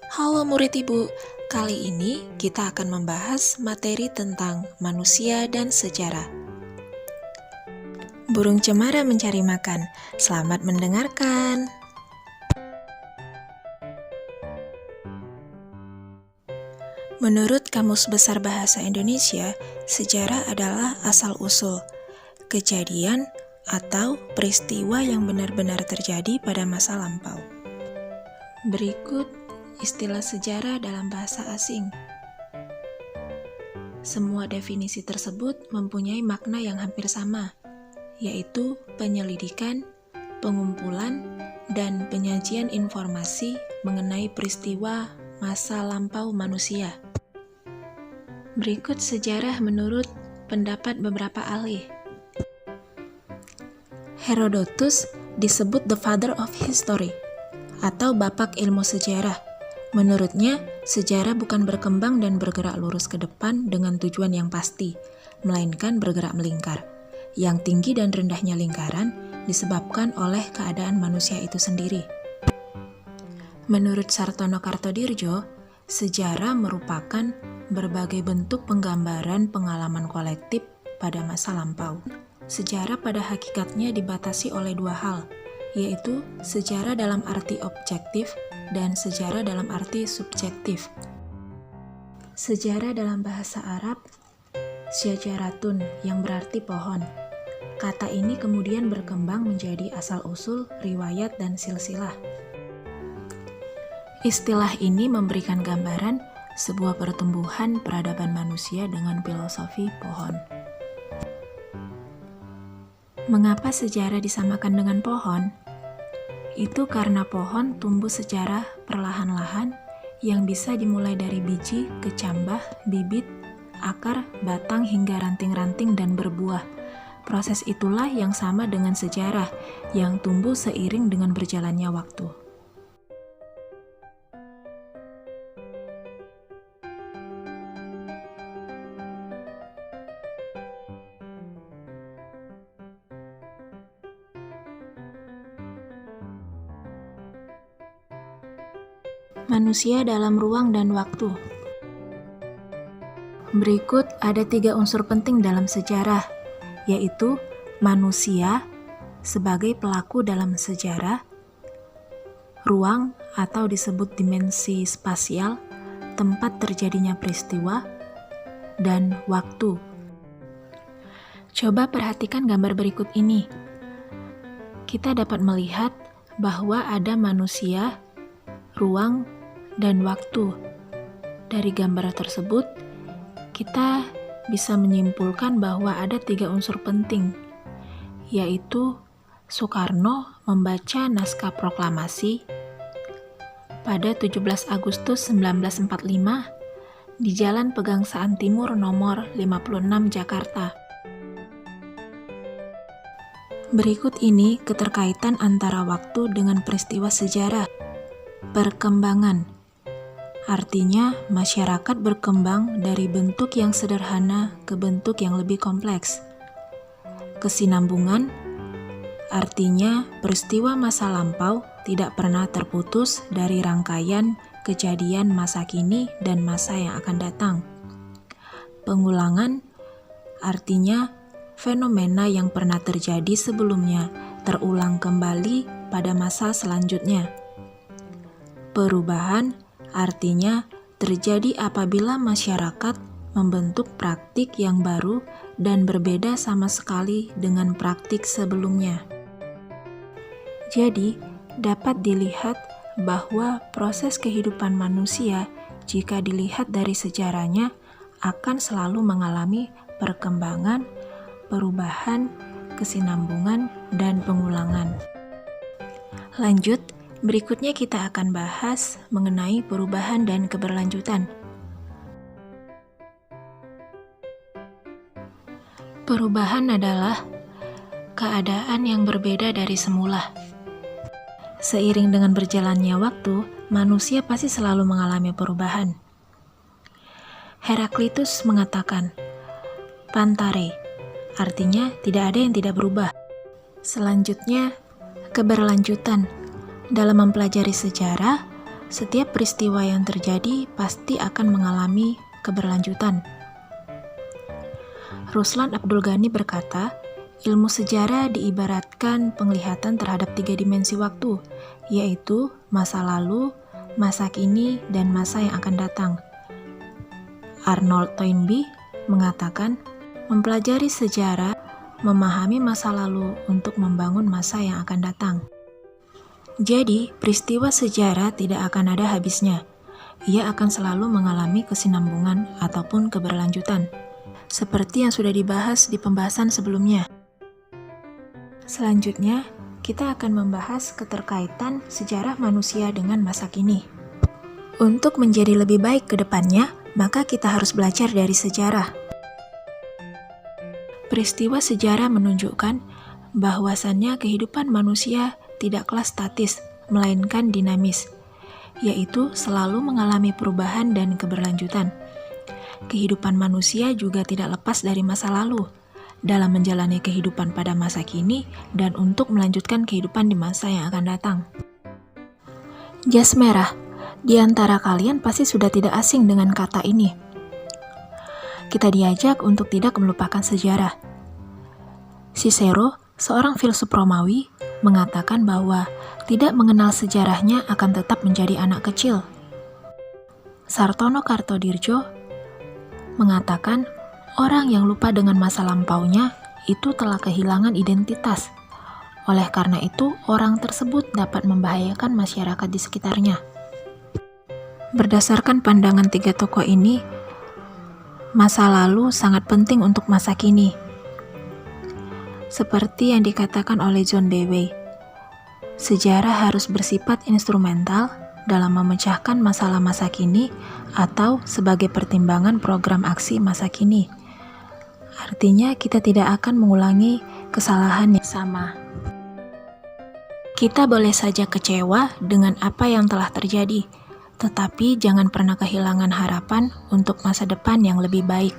Halo murid Ibu, kali ini kita akan membahas materi tentang manusia dan sejarah. Burung cemara mencari makan, selamat mendengarkan. Menurut Kamus Besar Bahasa Indonesia, sejarah adalah asal-usul, kejadian atau peristiwa yang benar-benar terjadi pada masa lampau. Berikut istilah sejarah dalam bahasa asing. Semua definisi tersebut mempunyai makna yang hampir sama, yaitu penyelidikan, pengumpulan, dan penyajian informasi mengenai peristiwa masa lampau manusia. Berikut sejarah menurut pendapat beberapa ahli. Herodotus disebut the father of history, atau bapak ilmu sejarah. Menurutnya, sejarah bukan berkembang dan bergerak lurus ke depan dengan tujuan yang pasti, melainkan bergerak melingkar. Yang tinggi dan rendahnya lingkaran disebabkan oleh keadaan manusia itu sendiri. Menurut Sartono Kartodirjo, sejarah merupakan berbagai bentuk penggambaran pengalaman kolektif pada masa lampau. Sejarah pada hakikatnya dibatasi oleh dua hal, yaitu sejarah dalam arti objektif dan sejarah dalam arti subjektif. Sejarah dalam bahasa Arab, syajaratun, yang berarti pohon. Kata ini kemudian berkembang menjadi asal-usul, riwayat, dan silsilah. Istilah ini memberikan gambaran sebuah pertumbuhan peradaban manusia dengan filosofi pohon. Mengapa sejarah disamakan dengan pohon? Itu karena pohon tumbuh secara perlahan-lahan yang bisa dimulai dari biji, kecambah, bibit, akar, batang, hingga ranting-ranting dan berbuah. Proses itulah yang sama dengan sejarah yang tumbuh seiring dengan berjalannya waktu. Manusia dalam ruang dan waktu. Berikut ada 3 unsur penting dalam sejarah, yaitu manusia sebagai pelaku dalam sejarah, ruang atau disebut dimensi spasial, tempat terjadinya peristiwa, dan waktu. Coba perhatikan gambar berikut ini. Kita dapat melihat bahwa ada manusia, ruang, dan waktu. Dari gambar tersebut, kita bisa menyimpulkan bahwa ada 3 unsur penting, yaitu Soekarno membaca naskah proklamasi pada 17 Agustus 1945 di Jalan Pegangsaan Timur nomor 56 Jakarta. Berikut ini keterkaitan antara waktu dengan peristiwa sejarah. Perkembangan artinya masyarakat berkembang dari bentuk yang sederhana ke bentuk yang lebih kompleks. Kesinambungan artinya peristiwa masa lampau tidak pernah terputus dari rangkaian kejadian masa kini dan masa yang akan datang. Pengulangan artinya fenomena yang pernah terjadi sebelumnya terulang kembali pada masa selanjutnya. Perubahan artinya terjadi apabila masyarakat membentuk praktik yang baru dan berbeda sama sekali dengan praktik sebelumnya. Jadi, dapat dilihat bahwa proses kehidupan manusia, jika dilihat dari sejarahnya, akan selalu mengalami perkembangan, perubahan, kesinambungan, dan pengulangan. Lanjut, berikutnya kita akan bahas mengenai perubahan dan keberlanjutan. Perubahan adalah keadaan yang berbeda dari semula. Seiring dengan berjalannya waktu, manusia pasti selalu mengalami perubahan. Heraklitus mengatakan, "Pantare," artinya tidak ada yang tidak berubah. Selanjutnya, keberlanjutan. Dalam mempelajari sejarah, Setiap peristiwa yang terjadi pasti akan mengalami keberlanjutan. Ruslan Abdul Ghani berkata, ilmu sejarah diibaratkan penglihatan terhadap 3 dimensi waktu, yaitu masa lalu, masa kini, dan masa yang akan datang. Arnold Toynbee mengatakan, mempelajari sejarah, memahami masa lalu untuk membangun masa yang akan datang. Jadi, peristiwa sejarah tidak akan ada habisnya. Ia akan selalu mengalami kesinambungan ataupun keberlanjutan, seperti yang sudah dibahas di pembahasan sebelumnya. Selanjutnya, kita akan membahas keterkaitan sejarah manusia dengan masa kini. Untuk menjadi lebih baik ke depannya, maka kita harus belajar dari sejarah. Peristiwa sejarah menunjukkan bahwasannya kehidupan manusia tidaklah statis, melainkan dinamis, yaitu selalu mengalami perubahan dan keberlanjutan. Kehidupan manusia juga tidak lepas dari masa lalu, dalam menjalani kehidupan pada masa kini dan untuk melanjutkan kehidupan di masa yang akan datang. Jas merah, di antara kalian pasti sudah tidak asing dengan kata ini. Kita diajak untuk tidak melupakan sejarah. Cicero, seorang filsuf Romawi, mengatakan bahwa tidak mengenal sejarahnya akan tetap menjadi anak kecil. Sartono Kartodirjo mengatakan, orang yang lupa dengan masa lampaunya itu telah kehilangan identitas. Oleh karena itu, orang tersebut dapat membahayakan masyarakat di sekitarnya. Berdasarkan pandangan 3 tokoh ini, masa lalu sangat penting untuk masa kini. Seperti yang dikatakan oleh John Dewey, sejarah harus bersifat instrumental dalam memecahkan masalah masa kini atau sebagai pertimbangan program aksi masa kini. Artinya kita tidak akan mengulangi kesalahan yang sama. Kita boleh saja kecewa dengan apa yang telah terjadi, tetapi jangan pernah kehilangan harapan untuk masa depan yang lebih baik.